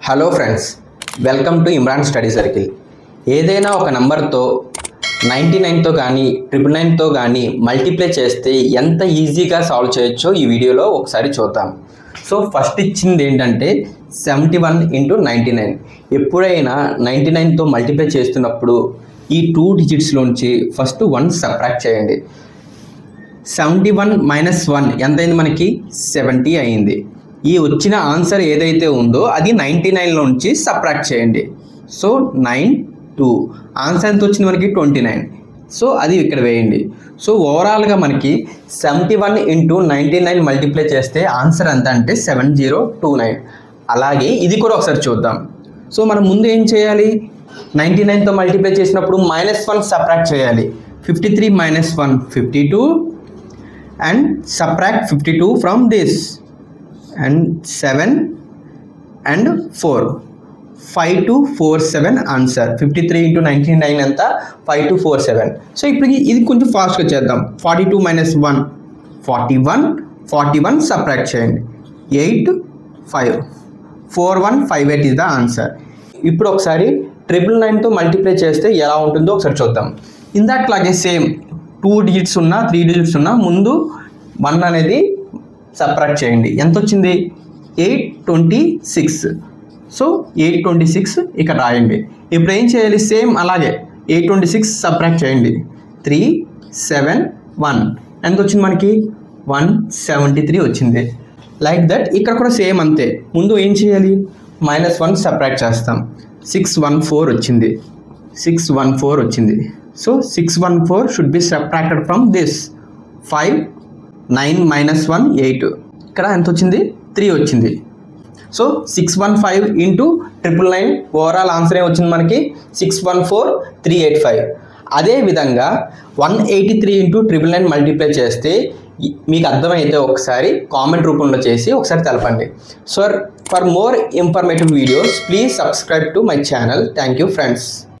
Hello friends, welcome to Imran study circle. ఏదైనా ఒక నెంబర్తో 99తో కానీ 999తో కానీ మల్టిప్లై చేస్తే ఎంత ఈజీగా సాల్వ్ చేయొచ్చో ఈ వీడియోలో ఒకసారి చూద్దాం. సో ఫస్ట్ ఇచ్చింది ఏంటంటే 71 × 99. ఎప్పుడైనా 99తో మల్టిప్లై చేస్తున్నప్పుడు ఈ 2 డిజిట్స్లోంచి ఫస్ట్ 1 సబ్ట్రాక్ట్ చేయండి. 71 - 1 ఎంత అయింది? మనకి 70 అయింది. ఈ వచ్చిన ఆన్సర్ ఏదైతే ఉందో అది 99లోంచి సబ్ట్రాక్ట్ చేయండి. సో 9 2 ఆన్సర్ ఎంత వచ్చింది? మనకి 29. సో అది ఇక్కడ వేయండి. సో ఓవరాల్గా మనకి 71 × 99 మల్టిప్లై చేస్తే ఆన్సర్ ఎంత అంటే 7029. అలాగే ఇది కూడా ఒకసారి చూద్దాం. సో మనం ముందు ఏం చేయాలి? 99తో మల్టిప్లై చేసినప్పుడు -1 సబ్ట్రాక్ట్ చేయాలి. 53 - 1 52 and subtract 52 from this and 7 and 4 5247 answer. 53 × 99 ఎంత? 5247. సో ఇప్పుడు ఇది కొంచెం ఫాస్ట్గా చేద్దాం. 42 - 1 41 41 సబ్ట్రాక్ట్ చేయండి. 8 5 4158 ఇస్ ద ఆన్సర్. ఇప్పుడు ఒకసారి 999తో మల్టిప్లై చేస్తే ఎలా ఉంటుందో ఒకసారి చూద్దాం. ఇందాట్లాగే సేమ్ 2 డిజిట్స్ ఉన్నా 3 డిజిట్స్ ఉన్నా ముందు 1 అనేది సబ్ట్రాక్ట్ చేయండి. ఎంత వచ్చింది? 826. సో 826 ఇక్కడ రాయండి. ఇప్పుడు ఏం చేయాలి? సేమ్ అలాగే 826 సబ్ట్రాక్ట్ చేయండి. 3 7 1 ఎంత వచ్చింది? మనకి 173 వచ్చింది. లైక్ దట్ ఇక్కడ కూడా సేమ్ అంతే. ముందు ఏం చేయాలి? -1 సబ్ట్రాక్ట్ చేస్తాం. 614 వచ్చింది. 614 వచ్చింది. So 614 should be subtracted from this. 5 9 - 1 8. ఇక్కడ ఎంత వచ్చింది? 3 వచ్చింది. సో 615 × 999 ఓవరాల్ ఆన్సర్ ఏమొచ్చింది మనకి? 614385. అదేవిధంగా 183 × 999 మల్టిప్లై చేస్తే మీకు అర్థమైతే ఒకసారి కామెంట్ రూపంలో చేసి ఒకసారి తెలపండి. So for more informative videos please subscribe to my channel. Thank you friends.